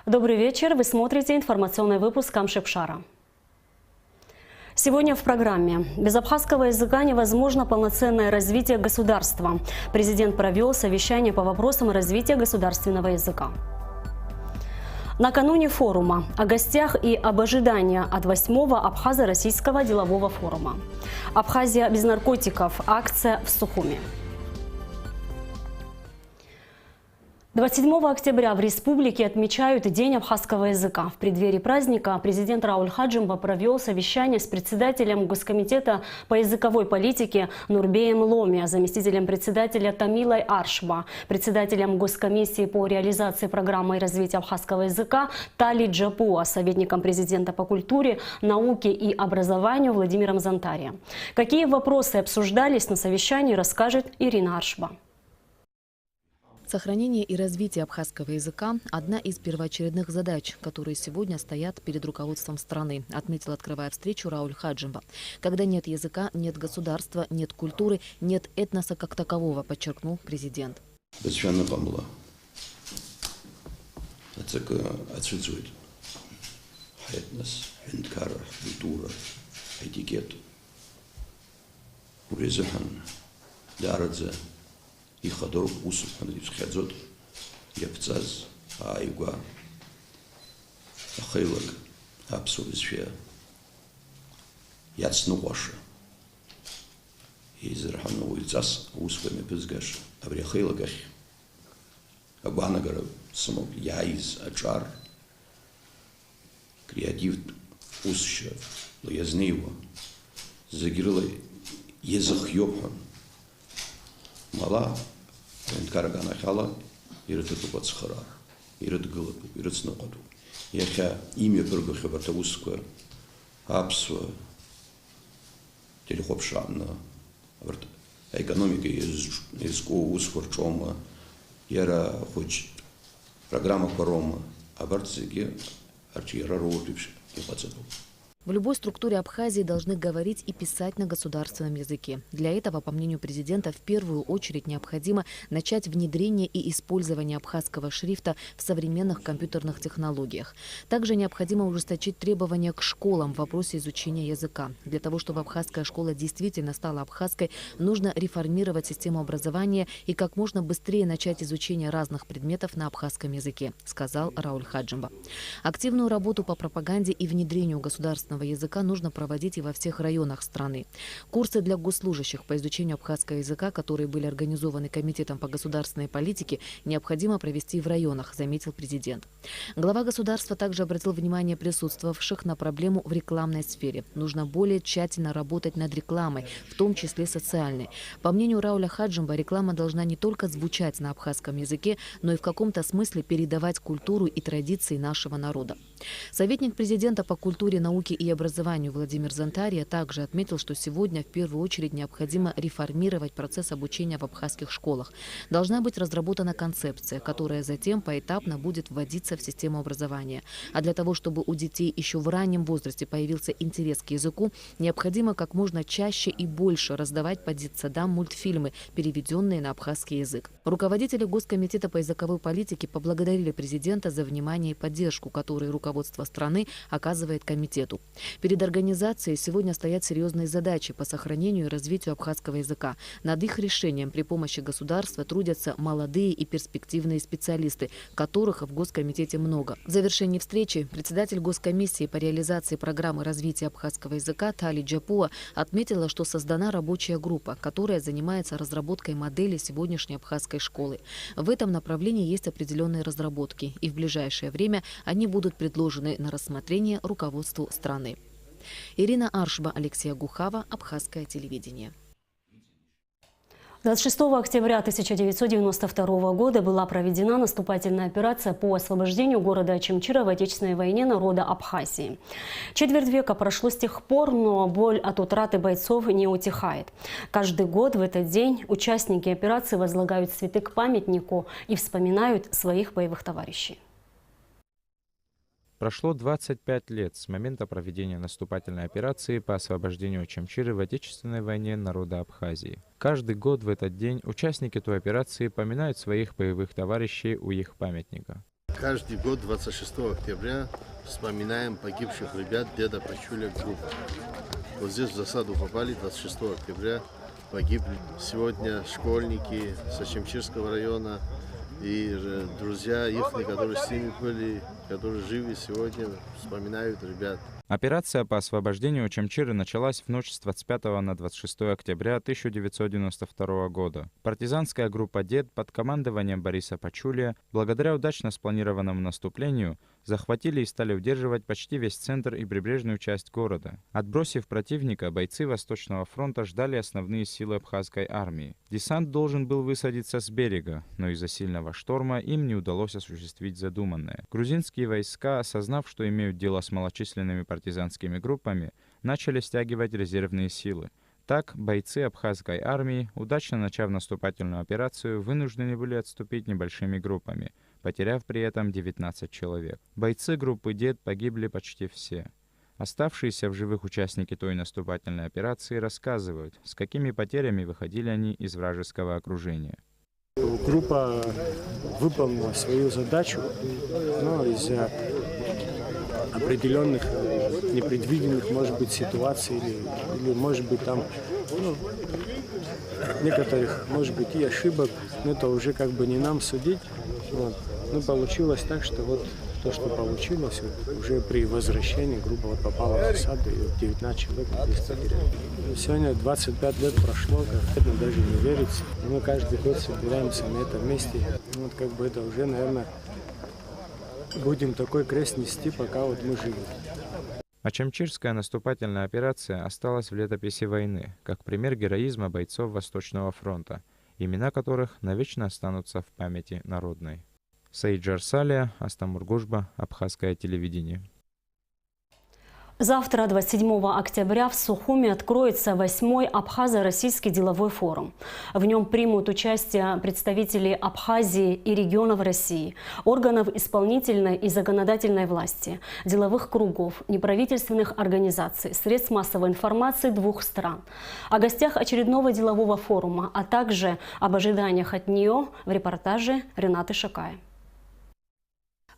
Добрый вечер. Вы смотрите информационный выпуск Камшипшара. Сегодня в программе. Без абхазского языка невозможно полноценное развитие государства. Президент провел совещание по вопросам развития государственного языка. Накануне форума о гостях и об ожидании от 8-го Абхазо-Российского делового форума. Абхазия без наркотиков. Акция в Сухуми. 27 октября в республике отмечают День абхазского языка. В преддверии праздника президент Рауль Хаджимба провел совещание с председателем Госкомитета по языковой политике Нурбеем Ломи, заместителем председателя Тамилой Аршба, председателем Госкомиссии по реализации программы развития абхазского языка Тали Джапуа, советником президента по культуре, науке и образованию Владимиром Зантарием. Какие вопросы обсуждались на совещании, расскажет Ирина Аршба. Сохранение и развитие абхазского языка – одна из первоочередных задач, которые сегодня стоят перед руководством страны, отметил, открывая встречу, Рауль Хаджимба. Когда нет языка, нет государства, нет культуры, нет этноса как такового, подчеркнул президент. Отсутствует этнос, культура, этикет. И ходор усуп хадзот япцаз айгва ахайлак абсурдсфия яцнуаша израхану уйцас усвами пизгаш абряхайлагах абанагара самок яиз ачар креатив усша лоязнеева загирла язык ёбхан мала карагана хала иртутубат схарар иртгылып иртснуqadu яха имя бергохабарта усква апсва телехопшанна абарт экономика языко усхорчома яра хоч программа парома абартсиге арчира роутипш ипацаду. В любой структуре Абхазии должны говорить и писать на государственном языке. Для этого, по мнению президента, в первую очередь необходимо начать внедрение и использование абхазского шрифта в современных компьютерных технологиях. Также необходимо ужесточить требования к школам в вопросе изучения языка. Для того, чтобы абхазская школа действительно стала абхазской, нужно реформировать систему образования и как можно быстрее начать изучение разных предметов на абхазском языке, сказал Рауль Хаджимба. Активную работу по пропаганде и внедрению государственного языка нужно проводить и во всех районах страны. Курсы для госслужащих по изучению абхазского языка, которые были организованы Комитетом по государственной политике, необходимо провести в районах, заметил президент. Глава государства также обратил внимание присутствовавших на проблему в рекламной сфере. Нужно более тщательно работать над рекламой, в том числе социальной. По мнению Рауля Хаджимба, реклама должна не только звучать на абхазском языке, но и в каком-то смысле передавать культуру и традиции нашего народа. Советник президента по культуре, науке и образованию Владимир Зантария также отметил, что сегодня в первую очередь необходимо реформировать процесс обучения в абхазских школах. Должна быть разработана концепция, которая затем поэтапно будет вводиться в систему образования. А для того, чтобы у детей еще в раннем возрасте появился интерес к языку, необходимо как можно чаще и больше раздавать по детсадам мультфильмы, переведенные на абхазский язык. Руководители Госкомитета по языковой политике поблагодарили президента за внимание и поддержку, которую руководство страны оказывает комитету. Перед организацией сегодня стоят серьезные задачи по сохранению и развитию абхазского языка. Над их решением при помощи государства трудятся молодые и перспективные специалисты, которых в Госкомитете много. В завершении встречи председатель Госкомиссии по реализации программы развития абхазского языка Тали Джапуа отметила, что создана рабочая группа, которая занимается разработкой модели сегодняшней абхазской школы. В этом направлении есть определенные разработки, и в ближайшее время они будут предложены на рассмотрение руководству страны. Ирина Аршба, Алексей Гухава, Абхазское телевидение. 26 октября 1992 года была проведена наступательная операция по освобождению города Очимчира в Отечественной войне народа Абхазии. Четверть века прошло с тех пор, но боль от утраты бойцов не утихает. Каждый год в этот день участники операции возлагают цветы к памятнику и вспоминают своих боевых товарищей. Прошло 25 лет с момента проведения наступательной операции по освобождению Очимчира в Отечественной войне народа Абхазии. Каждый год в этот день участники той операции поминают своих боевых товарищей у их памятника. каждый год 26 октября вспоминаем погибших ребят деда Пачуля групп. Вот здесь в засаду попали 26 октября, погибли сегодня школьники с Ачамчирского района и друзья их, которые с ними были, которые живы сегодня, вспоминают ребят. Операция по освобождению Очамчиры началась в ночь с 25 на 26 октября 1992 года. Партизанская группа «Дед» под командованием Бориса Пачулия, благодаря удачно спланированному наступлению, захватили и стали удерживать почти весь центр и прибрежную часть города. Отбросив противника, бойцы Восточного фронта ждали основные силы абхазской армии. Десант должен был высадиться с берега, но из-за сильного шторма им не удалось осуществить задуманное. Грузинские войска, осознав, что имеют дело с малочисленными партизанскими группами, начали стягивать резервные силы. Так, бойцы абхазской армии, удачно начав наступательную операцию, вынуждены были отступить небольшими группами, потеряв при этом 19 человек. Бойцы группы «Дед» погибли почти все. Оставшиеся в живых участники той наступательной операции рассказывают, с какими потерями выходили они из вражеского окружения. Группа выполнила свою задачу, но из-за определенных непредвиденных, может быть, ситуаций или может быть, там некоторых, может быть, и ошибок, но это уже как бы не нам судить. Вот. Но получилось так, что вот то, что получилось, вот, уже при возвращении группа вот попала в засаду, и 19 человек здесь потеряли. Сегодня 25 лет прошло, как это даже не верится. Мы каждый год собираемся на этом месте. Вот как бы это уже, наверное, будем такой крест нести, пока вот мы живы. Очамчирская наступательная операция осталась в летописи войны, как пример героизма бойцов Восточного фронта, имена которых навечно останутся в памяти народной. Саид Джарсалия, Астамургушба, Абхазское телевидение. Завтра, 27 октября, в Сухуми откроется 8-й Абхазо-Российский деловой форум. В нем примут участие представители Абхазии и регионов России, органов исполнительной и законодательной власти, деловых кругов, неправительственных организаций, средств массовой информации двух стран. О гостях очередного делового форума, а также об ожиданиях от нее в репортаже Ренаты Шакая.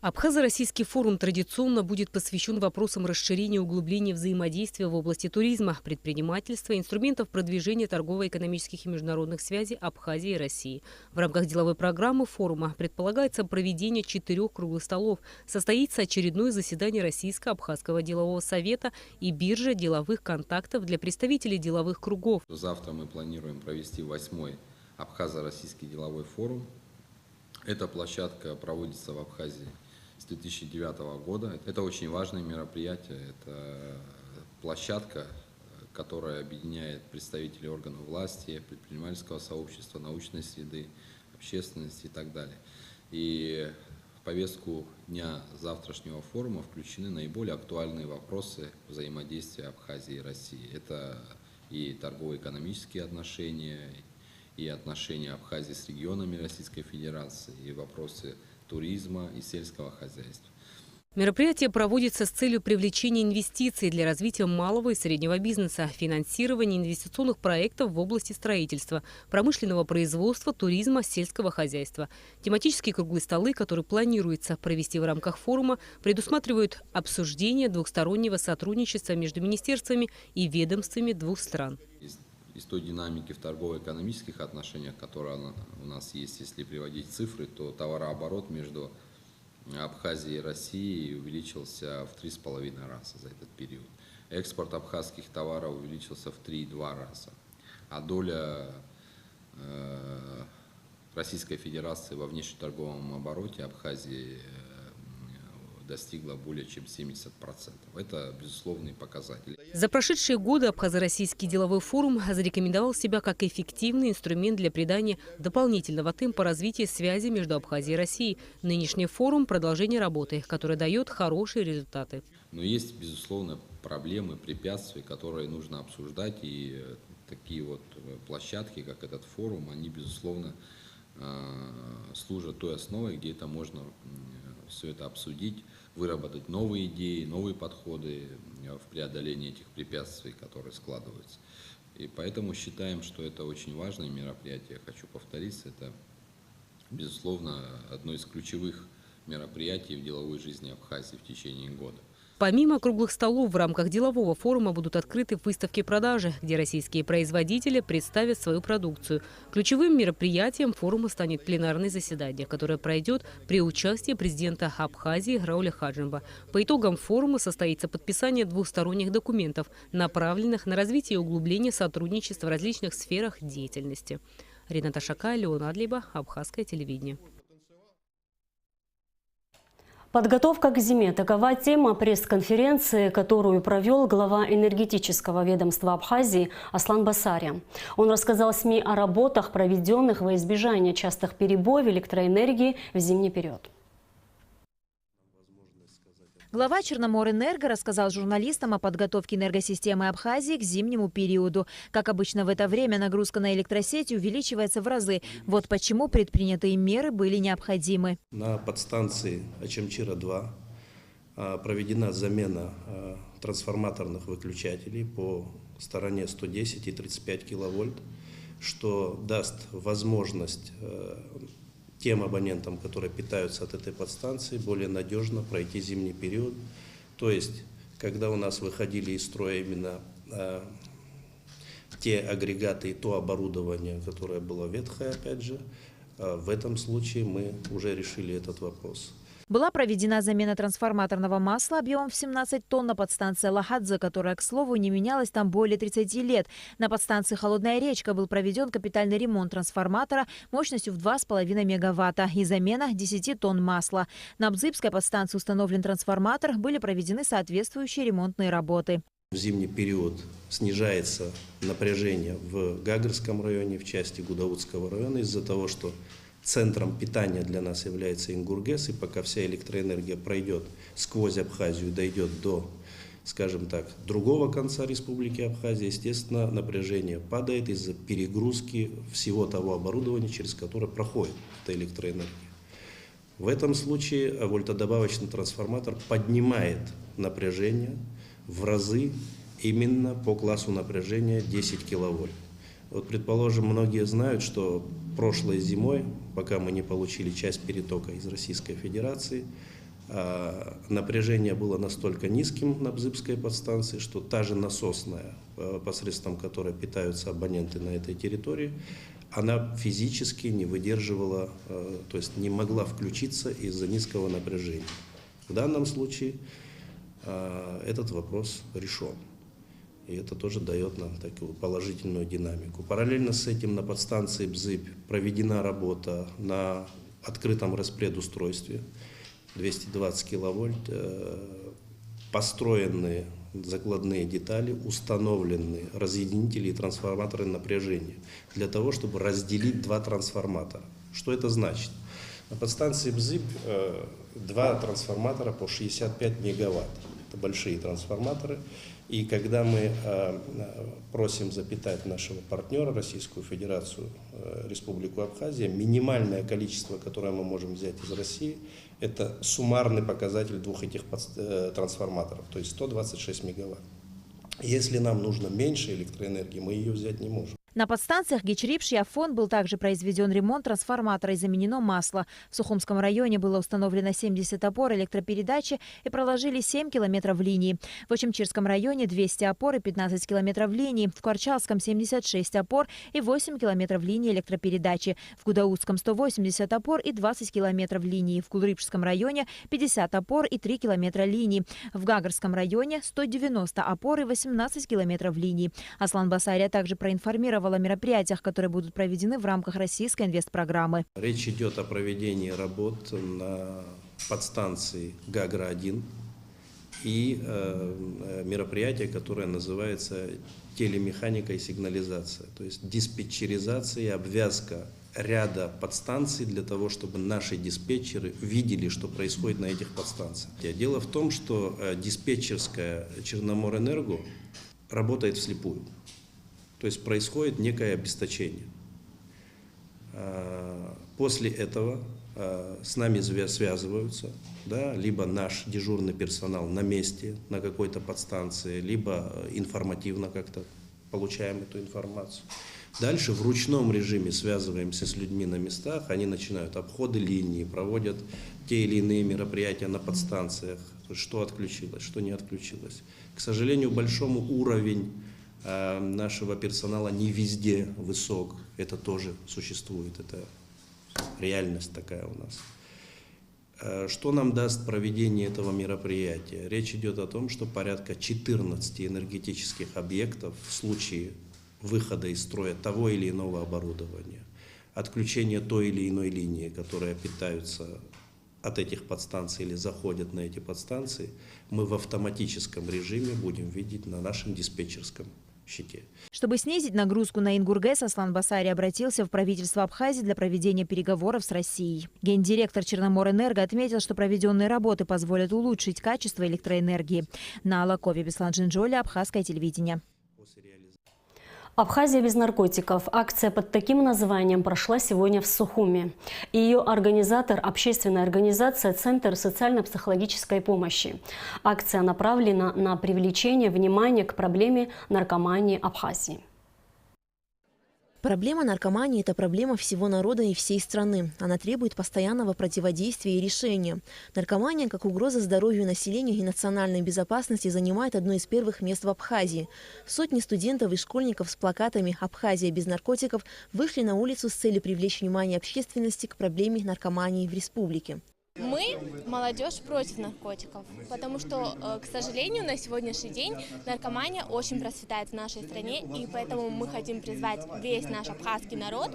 Абхазо-Российский форум традиционно будет посвящен вопросам расширения и углубления взаимодействия в области туризма, предпринимательства, инструментов продвижения торгово-экономических и международных связей Абхазии и России. В рамках деловой программы форума предполагается проведение 4 круглых столов, состоится очередное заседание Российско-Абхазского делового совета и биржа деловых контактов для представителей деловых кругов. Завтра мы планируем провести 8-й Абхазо-Российский деловой форум. Эта площадка проводится в Абхазии с 2009 года. Это очень важное мероприятие. Это площадка, которая объединяет представителей органов власти, предпринимательского сообщества, научной среды, общественности и так далее. И в повестку дня завтрашнего форума включены наиболее актуальные вопросы взаимодействия Абхазии и России. Это и торгово-экономические отношения, и отношения Абхазии с регионами Российской Федерации, и вопросы туризма и сельского хозяйства. Мероприятие проводится с целью привлечения инвестиций для развития малого и среднего бизнеса, финансирования инвестиционных проектов в области строительства, промышленного производства, туризма, сельского хозяйства. Тематические круглые столы, которые планируется провести в рамках форума, предусматривают обсуждение двухстороннего сотрудничества между министерствами и ведомствами двух стран. Из той динамики в торгово-экономических отношениях, которая у нас есть, если приводить цифры, то товарооборот между Абхазией и Россией увеличился в 3,5 раза за этот период. Экспорт абхазских товаров увеличился в 3,2 раза. А доля Российской Федерации во внешнеторговом обороте Абхазии достигла более чем 70%. Это безусловный показатель. За прошедшие годы Абхазо-Российский деловой форум зарекомендовал себя как эффективный инструмент для придания дополнительного темпа развития связи между Абхазией и Россией. Нынешний форум – продолжение работы, которая дает хорошие результаты. Но есть, безусловно, проблемы, препятствия, которые нужно обсуждать. И такие вот площадки, как этот форум, они, безусловно, служат той основой, где это можно все это обсудить, выработать новые идеи, новые подходы в преодолении этих препятствий, которые складываются. И поэтому считаем, что это очень важное мероприятие. Я хочу повториться, это, безусловно, одно из ключевых мероприятий в деловой жизни Абхазии в течение года. Помимо круглых столов, в рамках делового форума будут открыты выставки-продажи, где российские производители представят свою продукцию. Ключевым мероприятием форума станет пленарное заседание, которое пройдет при участии президента Абхазии Рауля Хаджимба. По итогам форума состоится подписание двусторонних документов, направленных на развитие и углубление сотрудничества в различных сферах деятельности. Рената Шакай, Леон Адлиба, Абхазское телевидение. Подготовка к зиме – такова тема пресс-конференции, которую провел глава энергетического ведомства Абхазии Аслан Басария. Он рассказал СМИ о работах, проведенных во избежание частых перебоев электроэнергии в зимний период. Глава Черноморэнерго рассказал журналистам о подготовке энергосистемы Абхазии к зимнему периоду. Как обычно в это время нагрузка на электросети увеличивается в разы. Вот почему предпринятые меры были необходимы. На подстанции Ачамчира-2 проведена замена трансформаторных выключателей по стороне 110 и 35 киловольт, что даст возможность тем абонентам, которые питаются от этой подстанции, более надежно пройти зимний период. То есть, когда у нас выходили из строя именно те агрегаты и то оборудование, которое было ветхое, опять же, в этом случае мы уже решили этот вопрос. Была проведена замена трансформаторного масла объемом в 17 тонн на подстанции Лахадзе, которая, к слову, не менялась там более 30 лет. На подстанции Холодная речка был проведен капитальный ремонт трансформатора мощностью в 2,5 мегаватта и замена 10 тонн масла. На Бзыбской подстанции установлен трансформатор, были проведены соответствующие ремонтные работы. В зимний период снижается напряжение в Гагарском районе, в части Гудаутского района, из-за того, что центром питания для нас является Ингургес, и пока вся электроэнергия пройдет сквозь Абхазию, дойдет до, скажем так, другого конца Республики Абхазия, естественно, напряжение падает из-за перегрузки всего того оборудования, через которое проходит эта электроэнергия. В этом случае вольтодобавочный трансформатор поднимает напряжение в разы именно по классу напряжения 10 киловольт. Вот, предположим, многие знают, что прошлой зимой, пока мы не получили часть перетока из Российской Федерации, напряжение было настолько низким на Бзыбской подстанции, что та же насосная, посредством которой питаются абоненты на этой территории, она физически не выдерживала, то есть не могла включиться из-за низкого напряжения. В данном случае этот вопрос решен. И это тоже дает нам такую положительную динамику. Параллельно с этим на подстанции Бзыб проведена работа на открытом распредустройстве 220 киловольт, построены закладные детали, установлены разъединители и трансформаторы напряжения для того, чтобы разделить два трансформатора. Что это значит? На подстанции Бзыб два трансформатора по 65 мегаватт. Это большие трансформаторы. И когда мы просим запитать нашего партнера, Российскую Федерацию, Республику Абхазия, минимальное количество, которое мы можем взять из России, это суммарный показатель двух этих трансформаторов, то есть 126 мегаватт. Если нам нужно меньше электроэнергии, мы ее взять не можем. На подстанциях Гечрипш и Афон был также произведен ремонт трансформатора и заменено масло. В Сухумском районе было установлено 70 опор электропередачи и проложили 7 километров линий. В Очамчирском районе 200 опор и 15 километров линий. В Кварчалском 76 опор и 8 километров линии электропередачи. В Гудаутском 180 опор и 20 километров линий. В Кулрипшском районе 50 опор и 3 километра линий. В Гагарском районе 190 опор и 18 километров линий. Аслан Басария также проинформировал о мероприятиях, которые будут проведены в рамках российской инвестпрограммы. Речь идет о проведении работ на подстанции Гагра-1 и мероприятие, которое называется телемеханика и сигнализация, то есть диспетчеризация и обвязка ряда подстанций для того, чтобы наши диспетчеры видели, что происходит на этих подстанциях. Дело в том, что диспетчерская Черноморэнерго работает вслепую. То есть происходит некое обесточение. После этого с нами связываются, да, либо наш дежурный персонал на месте, на какой-то подстанции, либо информативно как-то получаем эту информацию. Дальше в ручном режиме связываемся с людьми на местах, они начинают обходы линии, проводят те или иные мероприятия на подстанциях, что отключилось, что не отключилось. К сожалению, большому уровень нашего персонала не везде высок, это тоже существует, это реальность такая у нас. Что нам даст проведение этого мероприятия? Речь идет о том, что порядка 14 энергетических объектов в случае выхода из строя того или иного оборудования, отключения той или иной линии, которые питаются от этих подстанций или заходят на эти подстанции, мы в автоматическом режиме будем видеть на нашем диспетчерском щите. Чтобы снизить нагрузку на Ингургэс, Аслан Басари обратился в правительство Абхазии для проведения переговоров с Россией. Гендиректор Черноморэнерго отметил, что проведенные работы позволят улучшить качество электроэнергии. На Алакове, Беслан Джинджоли, Абхазское телевидение. Абхазия без наркотиков. Акция под таким названием прошла сегодня в Сухуми. Ее организатор – общественная организация «Центр социально-психологической помощи». Акция направлена на привлечение внимания к проблеме наркомании Абхазии. Проблема наркомании – это проблема всего народа и всей страны. Она требует постоянного противодействия и решения. Наркомания, как угроза здоровью населения и национальной безопасности, занимает одно из первых мест в Абхазии. Сотни студентов и школьников с плакатами «Абхазия без наркотиков» вышли на улицу с целью привлечь внимание общественности к проблеме наркомании в республике. Мы, молодежь, против наркотиков, потому что, к сожалению, на сегодняшний день наркомания очень процветает в нашей стране, и поэтому мы хотим призвать весь наш абхазский народ,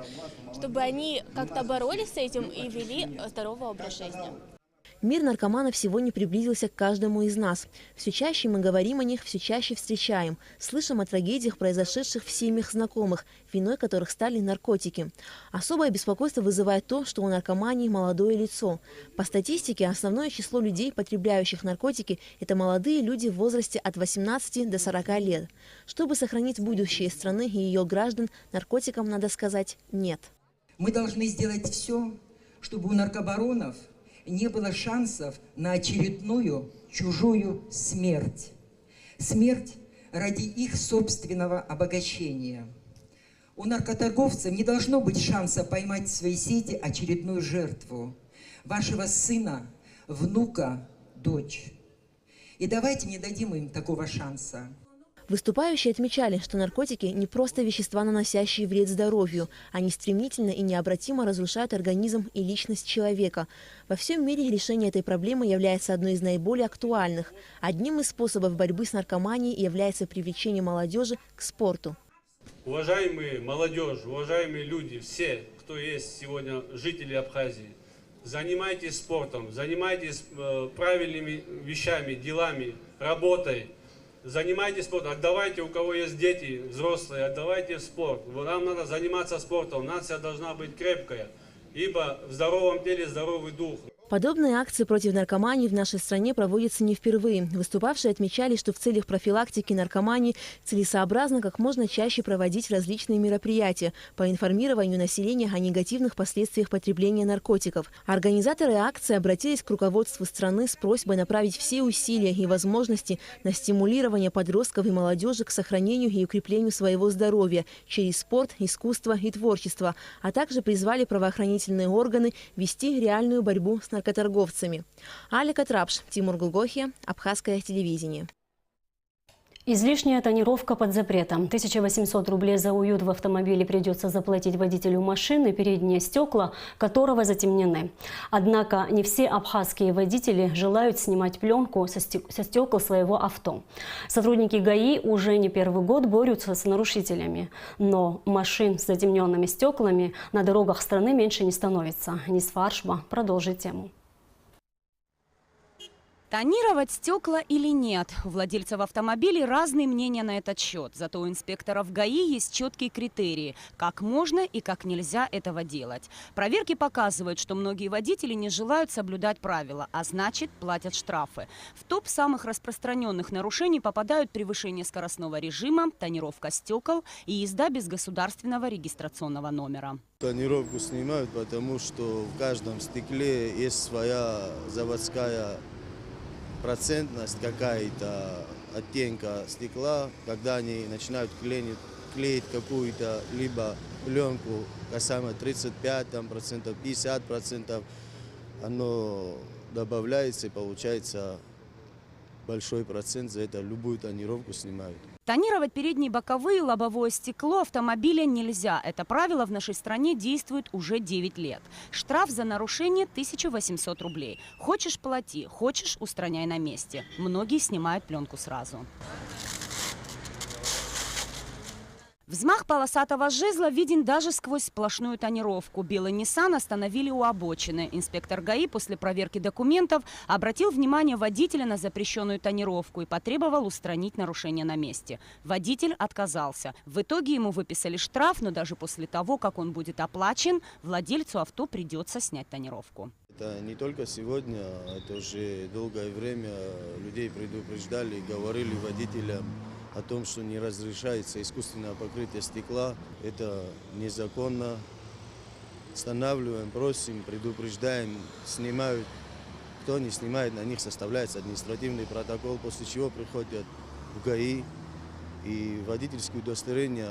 чтобы они как-то боролись с этим и вели здоровый образ жизни. Мир наркоманов сегодня приблизился к каждому из нас. Все чаще мы говорим о них, все чаще встречаем. Слышим о трагедиях, произошедших в семьях знакомых, виной которых стали наркотики. Особое беспокойство вызывает то, что у наркомании молодое лицо. По статистике, основное число людей, потребляющих наркотики, это молодые люди в возрасте от 18 до 40 лет. Чтобы сохранить будущее страны и ее граждан, наркотикам надо сказать «нет». Мы должны сделать все, чтобы у наркобаронов не было шансов на очередную чужую смерть. Смерть ради их собственного обогащения. У наркоторговцев не должно быть шанса поймать в свои сети очередную жертву. Вашего сына, внука, дочь. И давайте не дадим им такого шанса. Выступающие отмечали, что наркотики не просто вещества, наносящие вред здоровью. Они стремительно и необратимо разрушают организм и личность человека. Во всем мире решение этой проблемы является одной из наиболее актуальных. Одним из способов борьбы с наркоманией является привлечение молодежи к спорту. Уважаемые молодежь, уважаемые люди, все, кто есть сегодня жители Абхазии, занимайтесь спортом, занимайтесь правильными вещами, делами, работой. Занимайтесь спортом, отдавайте, у кого есть дети, взрослые, отдавайте в спорт. Нам надо заниматься спортом, нация должна быть крепкая, ибо в здоровом теле здоровый дух. Подобные акции против наркомании в нашей стране проводятся не впервые. Выступавшие отмечали, что в целях профилактики наркомании целесообразно как можно чаще проводить различные мероприятия по информированию населения о негативных последствиях потребления наркотиков. Организаторы акции обратились к руководству страны с просьбой направить все усилия и возможности на стимулирование подростков и молодежи к сохранению и укреплению своего здоровья через спорт, искусство и творчество, а также призвали правоохранительные органы вести реальную борьбу с наркоторговцами. Алика Трапш, Тимур Гулгохи, Абхазское телевидение. Излишняя тонировка под запретом. 1800 рублей за уют в автомобиле придется заплатить водителю машины, передние стекла которого затемнены. Однако не все абхазские водители желают снимать пленку со стекол своего авто. Сотрудники ГАИ уже не первый год борются с нарушителями. Но машин с затемненными стеклами на дорогах страны меньше не становится. Нис Фаршба продолжит тему. Тонировать стекла или нет? У владельцев автомобилей разные мнения на этот счет. Зато у инспекторов ГАИ есть четкие критерии, как можно и как нельзя этого делать. Проверки показывают, что многие водители не желают соблюдать правила, а значит платят штрафы. В топ самых распространенных нарушений попадают превышение скоростного режима, тонировка стекол и езда без государственного регистрационного номера. Тонировку снимают, потому что в каждом стекле есть своя заводская процентность какая-то оттенка стекла, когда они начинают клеить клеить какую-то либо пленку, касаемо 35%, 50%, оно добавляется и получается большой процент, за это любую тонировку снимают. Тонировать передние, боковые и лобовое стекло автомобиля нельзя. Это правило в нашей стране действует уже 9 лет. Штраф за нарушение 1800 рублей. Хочешь – плати, хочешь – устраняй на месте. Многие снимают пленку сразу. Взмах полосатого жезла виден даже сквозь сплошную тонировку. Белый Nissan остановили у обочины. Инспектор ГАИ после проверки документов обратил внимание водителя на запрещенную тонировку и потребовал устранить нарушение на месте. Водитель отказался. В итоге ему выписали штраф, но даже после того, как он будет оплачен, владельцу авто придется снять тонировку. Это не только сегодня, это уже долгое время людей предупреждали и говорили водителям о том, что не разрешается искусственное покрытие стекла. Это незаконно. Останавливаем, просим, предупреждаем, снимают. Кто не снимает, на них составляется административный протокол, после чего приходят в ГАИ. И водительские удостоверения,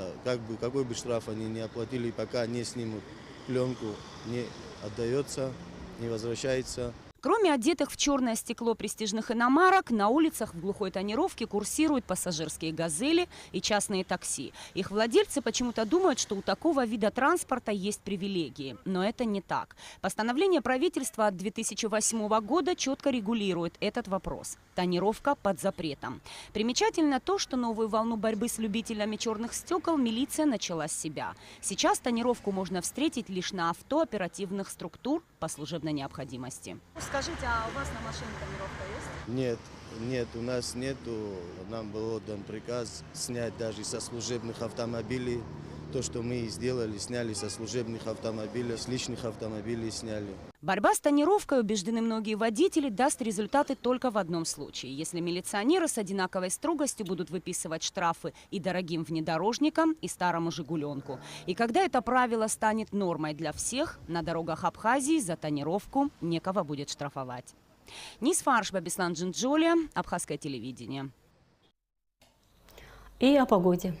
какой бы штраф они ни оплатили, пока не снимут пленку, не отдается, не возвращается. Кроме одетых в черное стекло престижных иномарок, на улицах в глухой тонировке курсируют пассажирские «Газели» и частные такси. Их владельцы почему-то думают, что у такого вида транспорта есть привилегии. Но это не так. Постановление правительства от 2008 года четко регулирует этот вопрос. Тонировка под запретом. Примечательно то, что новую волну борьбы с любителями черных стекол милиция начала с себя. Сейчас тонировку можно встретить лишь на авто оперативных структур по служебной необходимости. Скажите, а у вас на машине тонировка есть? Нет, у нас нету. Нам был отдан приказ снять даже со служебных автомобилей. То, что мы и сделали, сняли со служебных автомобилей, с личных автомобилей сняли. Борьба с тонировкой, убеждены многие водители, даст результаты только в одном случае. Если милиционеры с одинаковой строгостью будут выписывать штрафы и дорогим внедорожникам, и старому «Жигуленку». И когда это правило станет нормой для всех, на дорогах Абхазии за тонировку некого будет штрафовать. Низ Фарш, Бабислан Джинджолия, Абхазское телевидение. И о погоде.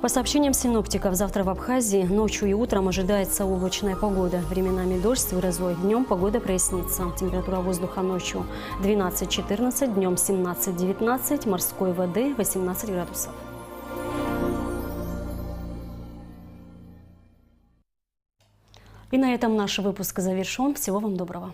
По сообщениям синоптиков, завтра в Абхазии ночью и утром ожидается облачная погода. Временами дождь с грозой. Днем погода прояснится. Температура воздуха ночью 12-14, днем 17-19, морской воды 18 градусов. И на этом наш выпуск завершен. Всего вам доброго.